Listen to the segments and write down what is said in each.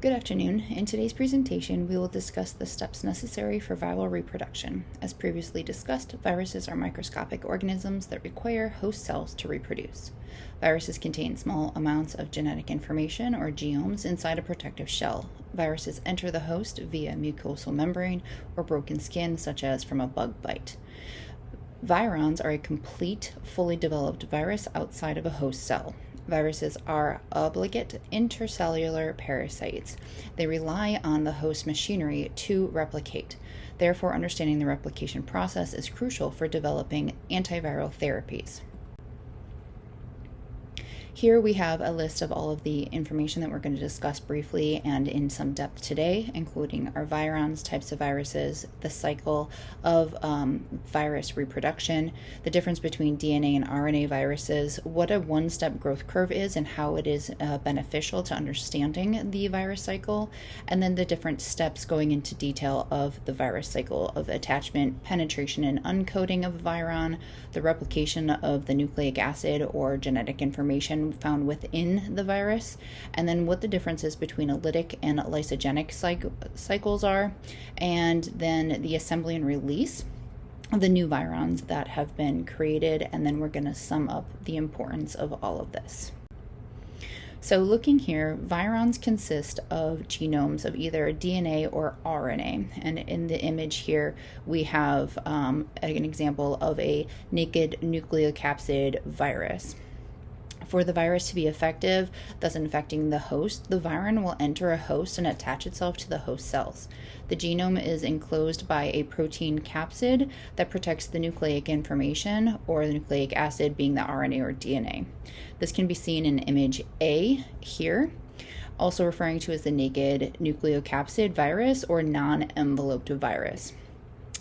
Good afternoon. In today's presentation, we will discuss the steps necessary for viral reproduction. As previously discussed, viruses are microscopic organisms that require host cells to reproduce. Viruses contain small amounts of genetic information, or genomes, inside a protective shell. Viruses enter the host via mucosal membrane or broken skin, such as from a bug bite. Virons are a complete, fully developed virus outside of a host cell. Viruses are obligate intercellular parasites. They rely on the host machinery to replicate. Therefore, understanding the replication process is crucial for developing antiviral therapies. Here we have a list of all of the information that we're going to discuss briefly and in some depth today, including our virons, types of viruses, the cycle of virus reproduction, the difference between DNA and RNA viruses, what a one-step growth curve is and how it is beneficial to understanding the virus cycle, and then the different steps going into detail of the virus cycle of attachment, penetration, and uncoating of a viron, the replication of the nucleic acid or genetic information found within the virus, and then what the differences between a lytic and lysogenic cycles are, and then the assembly and release of the new virons that have been created, and then we're going to sum up the importance of all of this. So looking here, virons consist of genomes of either DNA or RNA. And in the image here, we have an example of a naked nucleocapsid virus. For the virus to be effective, thus infecting the host, the viron will enter a host and attach itself to the host cells. The genome is enclosed by a protein capsid that protects the nucleic information, or the nucleic acid being the RNA or DNA. This can be seen in image A here, also referring to as the naked nucleocapsid virus or non-enveloped virus.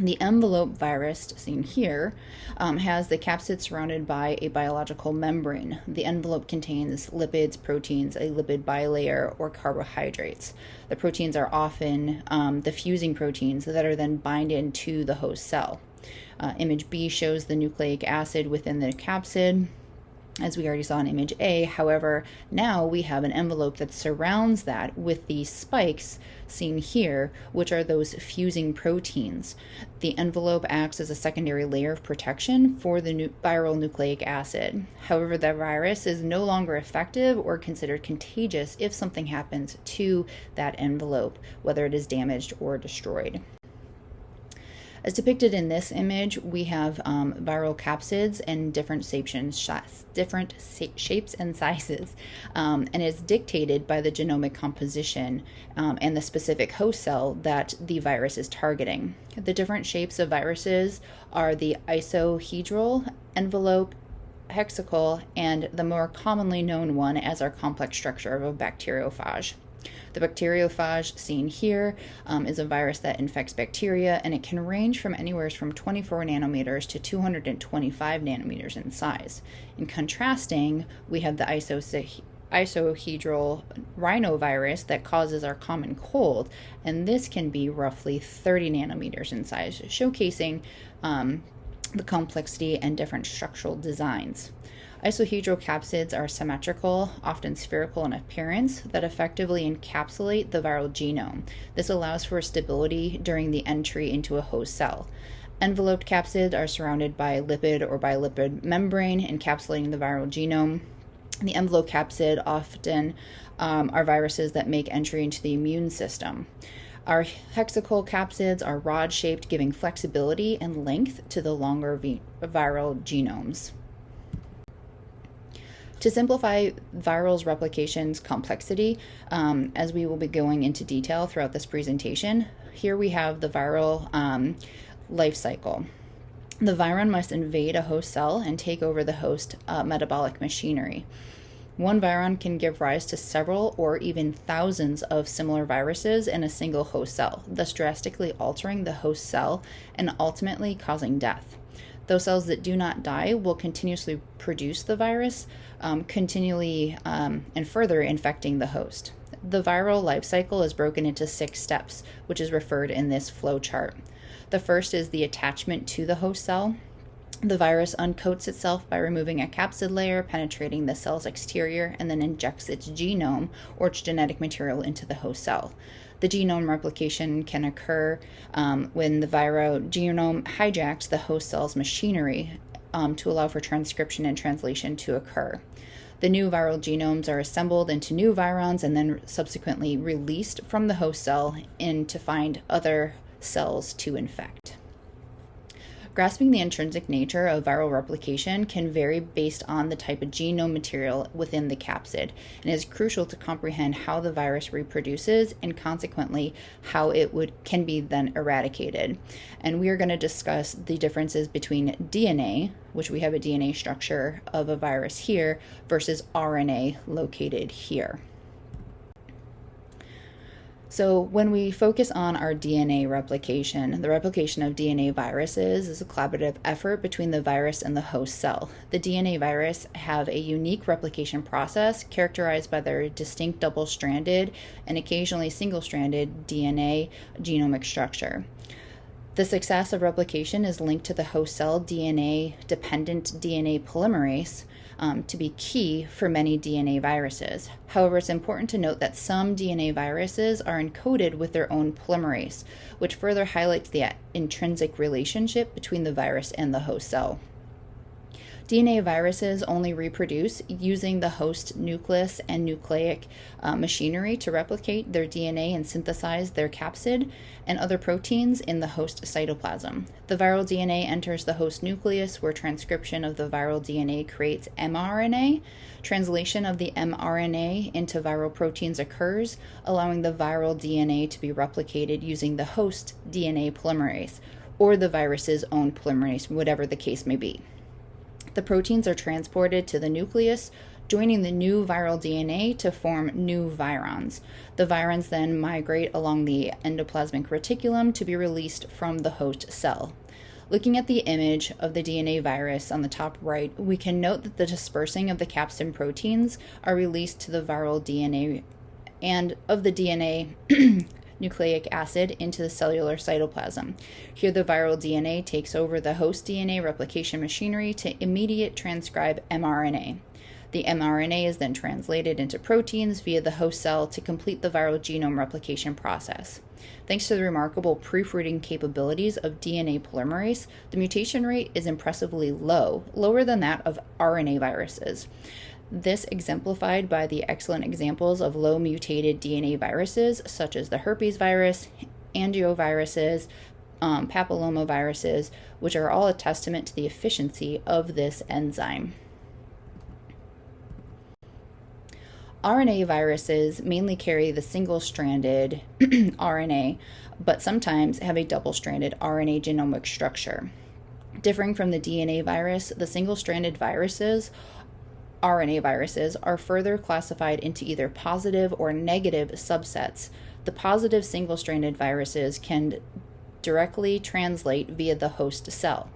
The envelope virus, seen here, has the capsid surrounded by a biological membrane. The envelope contains lipids, proteins, a lipid bilayer, or carbohydrates. The proteins are often the fusing proteins that are then binded to the host cell. Image B shows the nucleic acid within the capsid, as we already saw in image A. However, now we have an envelope that surrounds that with these spikes seen here, which are those fusing proteins. The envelope acts as a secondary layer of protection for the viral nucleic acid. However, the virus is no longer effective or considered contagious if something happens to that envelope, whether it is damaged or destroyed. As depicted in this image, we have viral capsids in different shapes and sizes, and it's dictated by the genomic composition and the specific host cell that the virus is targeting. The different shapes of viruses are the isohedral, envelope, hexacle, and the more commonly known one as our complex structure of a bacteriophage. The bacteriophage seen here is a virus that infects bacteria, and it can range from anywhere from 24 nanometers to 225 nanometers in size. In contrasting, we have the isohedral rhinovirus that causes our common cold, and this can be roughly 30 nanometers in size, showcasing the complexity and different structural designs. Isohedral capsids are symmetrical, often spherical in appearance, that effectively encapsulate the viral genome. This allows for stability during the entry into a host cell. Enveloped capsids are surrounded by a lipid or bilipid membrane encapsulating the viral genome. The envelope capsid often are viruses that make entry into the immune system. Our hexacle capsids are rod-shaped, giving flexibility and length to the longer viral genomes. To simplify viral replication's complexity, as we will be going into detail throughout this presentation, here we have the viral life cycle. The viron must invade a host cell and take over the host metabolic machinery. One viron can give rise to several or even thousands of similar viruses in a single host cell, thus drastically altering the host cell and ultimately causing death. Those cells that do not die will continuously produce the virus, continually and further infecting the host. The viral life cycle is broken into 6 steps, which is referred in this flow chart. The first is the attachment to the host cell. The virus uncoats itself by removing a capsid layer, penetrating the cell's exterior, and then injects its genome or its genetic material into the host cell. The genome replication can occur when the viral genome hijacks the host cell's machinery to allow for transcription and translation to occur. The new viral genomes are assembled into new virons and then subsequently released from the host cell to find other cells to infect. Grasping the intrinsic nature of viral replication can vary based on the type of genome material within the capsid, and is crucial to comprehend how the virus reproduces and consequently how it can be then eradicated. And we are going to discuss the differences between DNA, which we have a DNA structure of a virus here, versus RNA located here. So when we focus on our DNA replication, the replication of DNA viruses is a collaborative effort between the virus and the host cell. The DNA virus have a unique replication process characterized by their distinct double-stranded and occasionally single-stranded DNA genomic structure. The success of replication is linked to the host cell DNA-dependent DNA polymerase to be key for many DNA viruses. However, it's important to note that some DNA viruses are encoded with their own polymerase, which further highlights the intrinsic relationship between the virus and the host cell. DNA viruses only reproduce using the host nucleus and nucleic machinery to replicate their DNA and synthesize their capsid and other proteins in the host cytoplasm. The viral DNA enters the host nucleus, where transcription of the viral DNA creates mRNA. Translation of the mRNA into viral proteins occurs, allowing the viral DNA to be replicated using the host DNA polymerase, or the virus's own polymerase, whatever the case may be. The proteins are transported to the nucleus, joining the new viral DNA to form new virons. The virons then migrate along the endoplasmic reticulum to be released from the host cell. Looking at the image of the DNA virus on the top right, we can note that the dispersing of the capsid proteins are released to the viral DNA and of the DNA nucleic acid into the cellular cytoplasm. Here, the viral DNA takes over the host DNA replication machinery to immediate transcribe mRNA. The mRNA is then translated into proteins via the host cell to complete the viral genome replication process. Thanks to the remarkable proofreading capabilities of DNA polymerase, the mutation rate is impressively low, lower than that of RNA viruses. This exemplified by the excellent examples of low mutated DNA viruses such as the herpes virus, angioviruses, papillomaviruses, which are all a testament to the efficiency of this enzyme. RNA viruses mainly carry the single-stranded RNA, but sometimes have a double-stranded RNA genomic structure. Differing from the DNA virus, the single-stranded RNA viruses are further classified into either positive or negative subsets. The positive single-stranded viruses can directly translate via the host cell.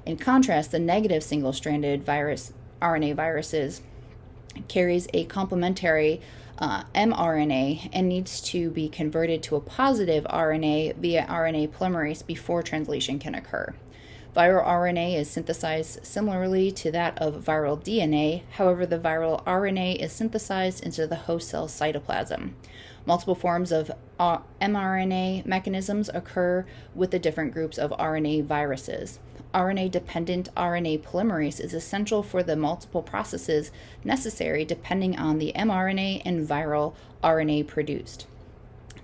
In contrast, the negative single-stranded RNA viruses carries a complementary mRNA and needs to be converted to a positive RNA via RNA polymerase before translation can occur. Viral RNA is synthesized similarly to that of viral DNA. However, the viral RNA is synthesized into the host cell cytoplasm. Multiple forms of mRNA mechanisms occur with the different groups of RNA viruses. RNA-dependent RNA polymerase is essential for the multiple processes necessary depending on the mRNA and viral RNA produced.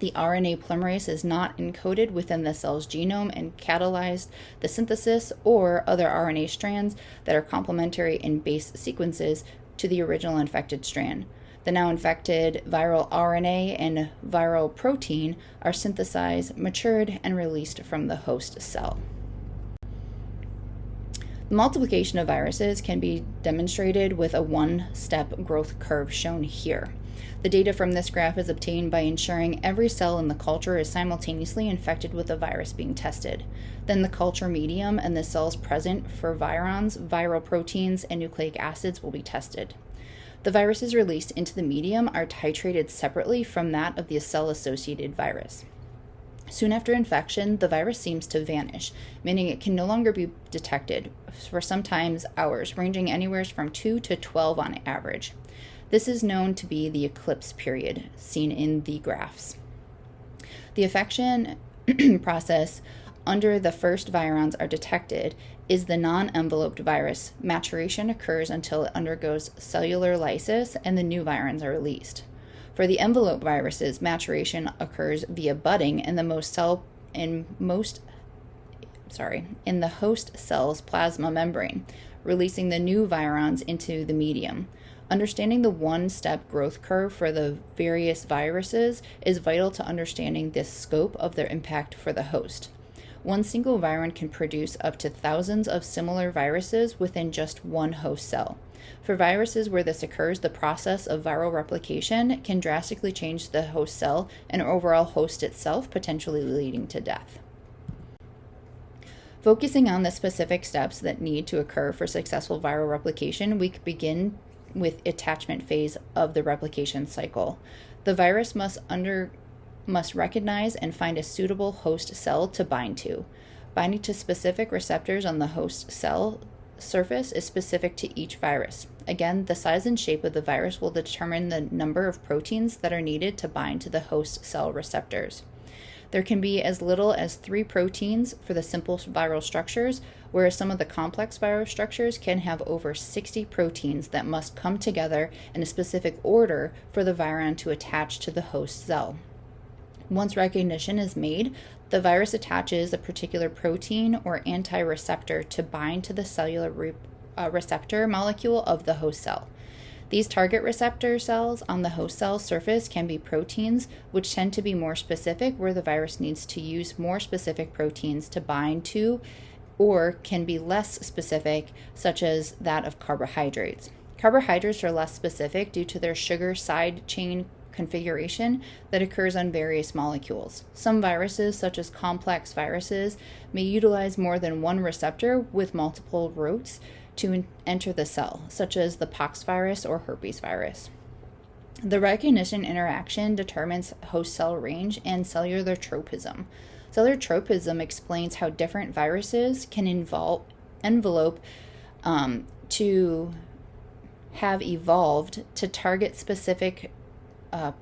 The RNA polymerase is not encoded within the cell's genome and catalyzed the synthesis or other RNA strands that are complementary in base sequences to the original infected strand. The now infected viral RNA and viral protein are synthesized, matured, and released from the host cell. The multiplication of viruses can be demonstrated with a one-step growth curve shown here. The data from this graph is obtained by ensuring every cell in the culture is simultaneously infected with the virus being tested. Then the culture medium and the cells present for virons, viral proteins, and nucleic acids will be tested. The viruses released into the medium are titrated separately from that of the cell-associated virus. Soon after infection, the virus seems to vanish, meaning it can no longer be detected for sometimes hours, ranging anywhere from 2 to 12 on average. This is known to be the eclipse period, seen in the graphs. The infection process under the first virons are detected is the non-enveloped virus. Maturation occurs until it undergoes cellular lysis and the new virons are released. For the envelope viruses, maturation occurs via budding in the host cell's plasma membrane, releasing the new virons into the medium. Understanding the one-step growth curve for the various viruses is vital to understanding the scope of their impact for the host. One single viron can produce up to thousands of similar viruses within just one host cell. For viruses where this occurs, the process of viral replication can drastically change the host cell and overall host itself, potentially leading to death. Focusing on the specific steps that need to occur for successful viral replication, we begin with attachment phase of the replication cycle. The virus must recognize and find a suitable host cell to bind to. Binding to specific receptors on the host cell surface is specific to each virus. Again, the size and shape of the virus will determine the number of proteins that are needed to bind to the host cell receptors. There can be as little as 3 proteins for the simple viral structures, whereas some of the complex viral structures can have over 60 proteins that must come together in a specific order for the viron to attach to the host cell. Once recognition is made, the virus attaches a particular protein or anti-receptor to bind to the cellular receptor molecule of the host cell. These target receptor cells on the host cell surface can be proteins, which tend to be more specific, where the virus needs to use more specific proteins to bind to, or can be less specific, such as that of carbohydrates. Carbohydrates are less specific due to their sugar side chain configuration that occurs on various molecules. Some viruses, such as complex viruses, may utilize more than one receptor with multiple routes to enter the cell, such as the pox virus or herpes virus. The recognition interaction determines host cell range and cellular tropism. Cellular tropism explains how different viruses can envelope to have evolved to target specific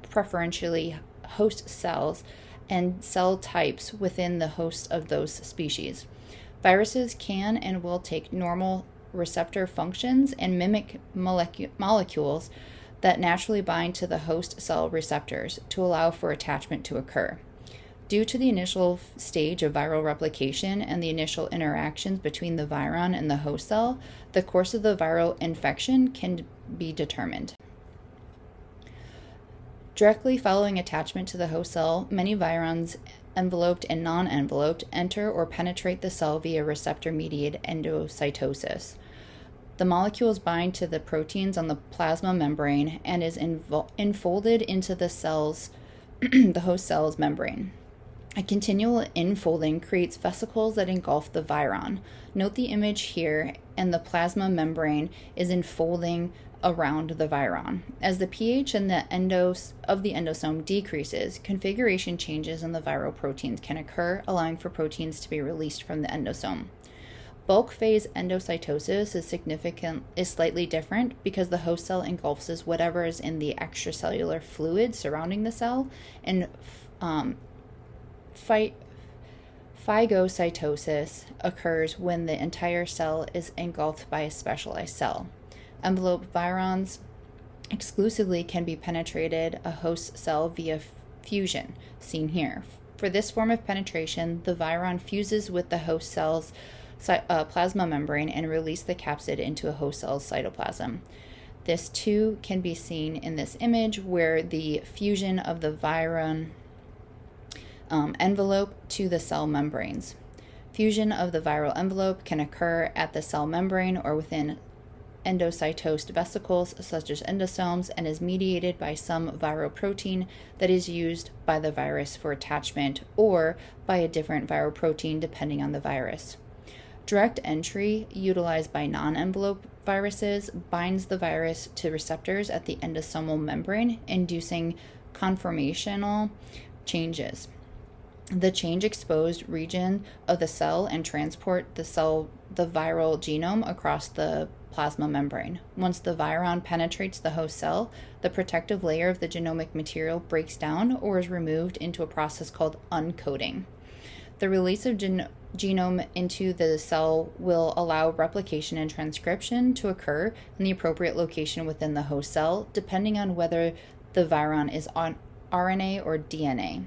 preferentially host cells and cell types within the host of those species. Viruses can and will take normal receptor functions and mimic molecules that naturally bind to the host cell receptors to allow for attachment to occur. Due to the initial stage of viral replication and the initial interactions between the viron and the host cell, the course of the viral infection can be determined. Directly following attachment to the host cell, many virons, enveloped and non-enveloped, enter or penetrate the cell via receptor-mediated endocytosis. The molecules bind to the proteins on the plasma membrane and is enfolded into the host cell's membrane. A continual enfolding creates vesicles that engulf the viron. Note the image here, and the plasma membrane is enfolding around the viron. As the pH in the endosome decreases, configuration changes in the viral proteins can occur, allowing for proteins to be released from the endosome. Bulk phase endocytosis is slightly different because the host cell engulfs whatever is in the extracellular fluid surrounding the cell, and phagocytosis occurs when the entire cell is engulfed by a specialized cell. Enveloped virons exclusively can be penetrated a host cell via fusion, seen here. For this form of penetration, the viron fuses with the host cell's plasma membrane and release the capsid into a host cell's cytoplasm. This too can be seen in this image, where the fusion of the viron envelope to the cell membranes. Fusion of the viral envelope can occur at the cell membrane or within endocytosed vesicles such as endosomes, and is mediated by some viral protein that is used by the virus for attachment, or by a different viral protein depending on the virus. Direct entry, utilized by non-envelope viruses, binds the virus to receptors at the endosomal membrane, inducing conformational changes. the change-exposed region of the cell and transport the viral genome across the plasma membrane. Once the viron penetrates the host cell, the protective layer of the genomic material breaks down or is removed into a process called uncoding. The release of genome into the cell will allow replication and transcription to occur in the appropriate location within the host cell, depending on whether the viron is on RNA or DNA.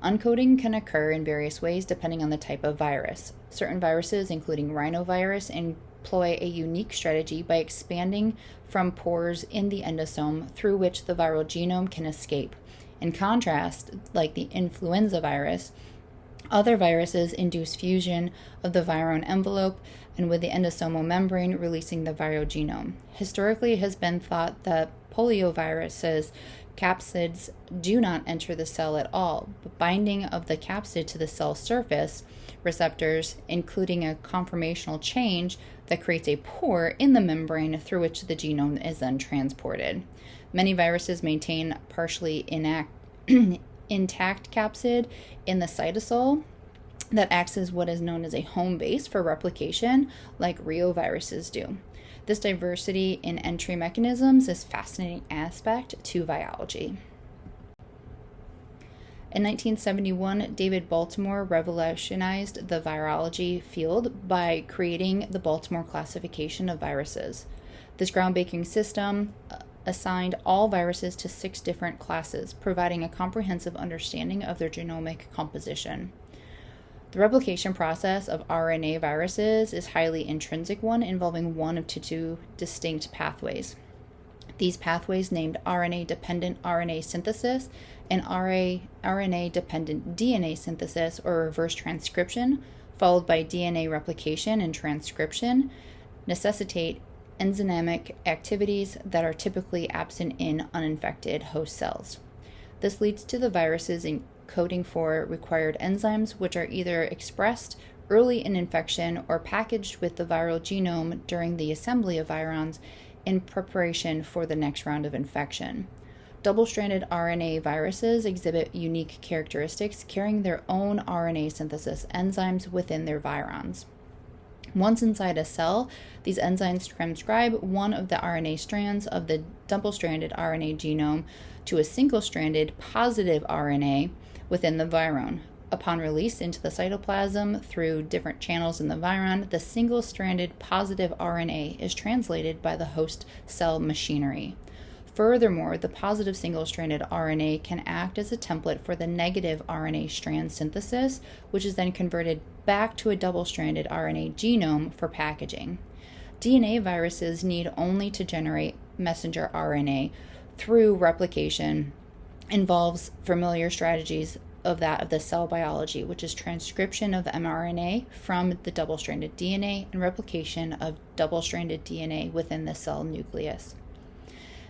Uncoding can occur in various ways depending on the type of virus. Certain viruses, including rhinovirus, employ a unique strategy by expanding from pores in the endosome through which the viral genome can escape. In contrast, like the influenza virus, other viruses induce fusion of the viron envelope and with the endosomal membrane releasing the viral genome. Historically, it has been thought that polioviruses capsids do not enter the cell at all, but binding of the capsid to the cell surface receptors, including a conformational change that creates a pore in the membrane through which the genome is then transported. Many viruses maintain partially intact capsid in the cytosol that acts as what is known as a home base for replication, like reoviruses do. This diversity in entry mechanisms is a fascinating aspect to biology. In 1971, David Baltimore revolutionized the virology field by creating the Baltimore classification of viruses. This groundbreaking system assigned all viruses to 6 different classes, providing a comprehensive understanding of their genomic composition. The replication process of RNA viruses is a highly intrinsic one involving one of two distinct pathways. These pathways, named RNA-dependent RNA synthesis and RNA-dependent DNA synthesis or reverse transcription, followed by DNA replication and transcription, necessitate enzymatic activities that are typically absent in uninfected host cells. This leads to the viruses encoding for required enzymes, which are either expressed early in infection or packaged with the viral genome during the assembly of virons in preparation for the next round of infection. Double-stranded RNA viruses exhibit unique characteristics, carrying their own RNA synthesis enzymes within their virons. Once inside a cell, these enzymes transcribe one of the RNA strands of the double-stranded RNA genome to a single-stranded positive RNA within the viron. Upon release into the cytoplasm through different channels in the viron, the single-stranded positive RNA is translated by the host cell machinery. Furthermore, the positive single-stranded RNA can act as a template for the negative RNA strand synthesis, which is then converted back to a double-stranded RNA genome for packaging. DNA viruses need only to generate messenger RNA through replication involves familiar strategies of that of the cell biology, which is transcription of mRNA from the double-stranded DNA and replication of double-stranded DNA within the cell nucleus.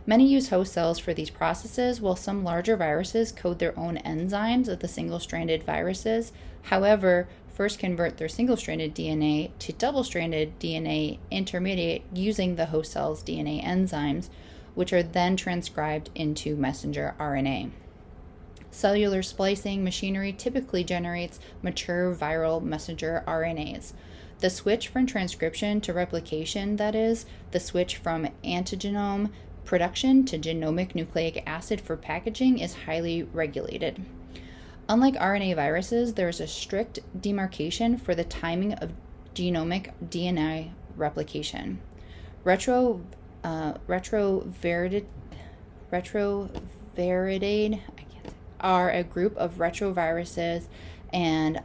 Many use host cells for these processes, while some larger viruses code their own enzymes of the single-stranded viruses. However, first convert their single-stranded DNA to double-stranded DNA intermediate using the host cell's DNA enzymes, which are then transcribed into messenger RNA. Cellular splicing machinery typically generates mature viral messenger RNAs. The switch from transcription to replication, that is, the switch from antigenome production to genomic nucleic acid for packaging, is highly regulated. Unlike RNA viruses, there is a strict demarcation for the timing of genomic DNA replication. Retroviridae are a group of retroviruses and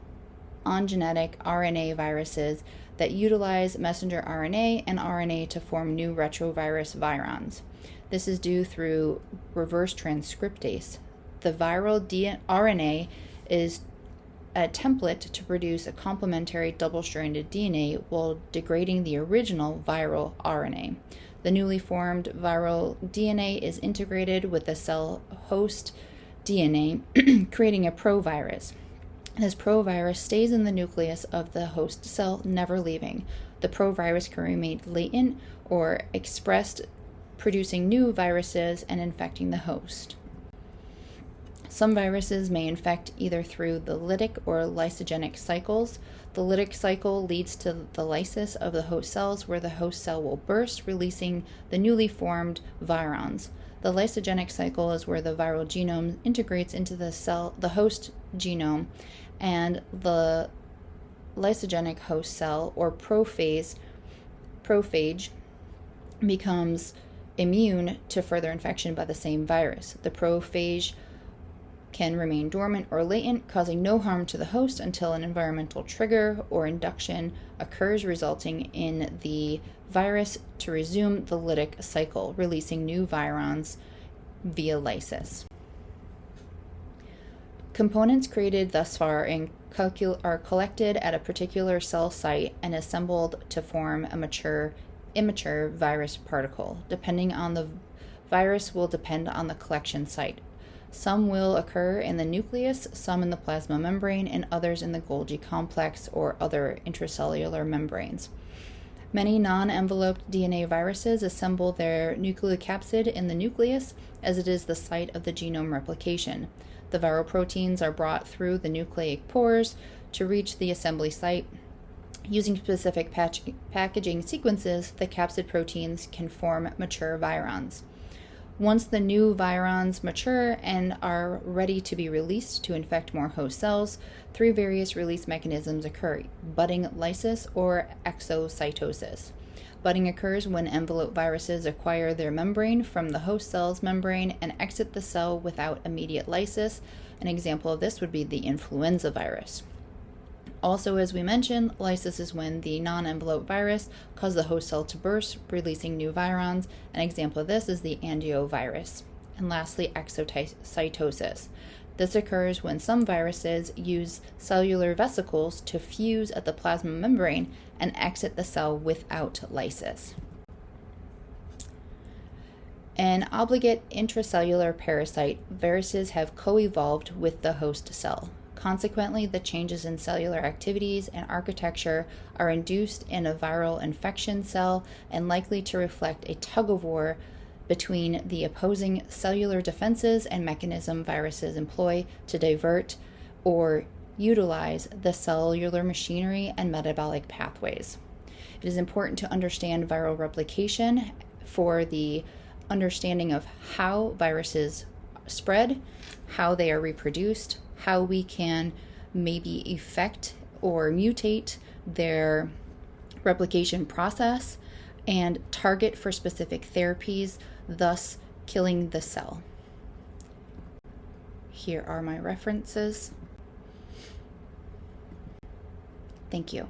ongenetic RNA viruses that utilize messenger RNA and RNA to form new retrovirus virons. This is due through reverse transcriptase. The viral RNA is a template to produce a complementary double-stranded DNA while degrading the original viral RNA. The newly formed viral DNA is integrated with the cell host DNA, creating a provirus. This provirus stays in the nucleus of the host cell, never leaving. The provirus can remain latent or expressed, producing new viruses and infecting the host. Some viruses may infect either through the lytic or lysogenic cycles. The lytic cycle leads to the lysis of the host cells, where the host cell will burst, releasing the newly formed virons. The lysogenic cycle is where the viral genome integrates into the host genome, and the lysogenic host cell, or prophage, becomes immune to further infection by the same virus. The prophage can remain dormant or latent, causing no harm to the host until an environmental trigger or induction occurs, resulting in the virus to resume the lytic cycle, releasing new virons via lysis. Components created thus far are collected at a particular cell site and assembled to form a immature virus particle. Depending on the virus will depend on the collection site. Some will occur in the nucleus, some in the plasma membrane, and others in the Golgi complex or other intracellular membranes. Many non-enveloped DNA viruses assemble their nucleocapsid in the nucleus, as it is the site of the genome replication. The viral proteins are brought through the nucleic pores to reach the assembly site. Using specific packaging sequences, the capsid proteins can form mature virons. Once the new virons mature and are ready to be released to infect more host cells, 3 various release mechanisms occur: budding, lysis, or exocytosis. Budding occurs when envelope viruses acquire their membrane from the host cell's membrane and exit the cell without immediate lysis. An example of this would be the influenza virus. Also, as we mentioned, lysis is when the non-envelope virus causes the host cell to burst, releasing new virons. An example of this is the angiovirus. And lastly, exocytosis. This occurs when some viruses use cellular vesicles to fuse at the plasma membrane and exit the cell without lysis. An obligate intracellular parasite, viruses have co-evolved with the host cell. Consequently, the changes in cellular activities and architecture are induced in a viral infection cell and likely to reflect a tug-of-war between the opposing cellular defenses and mechanism viruses employ to divert or utilize the cellular machinery and metabolic pathways. It is important to understand viral replication for the understanding of how viruses spread, how they are reproduced, how we can maybe affect or mutate their replication process, and target for specific therapies, thus killing the cell. Here are my references. Thank you.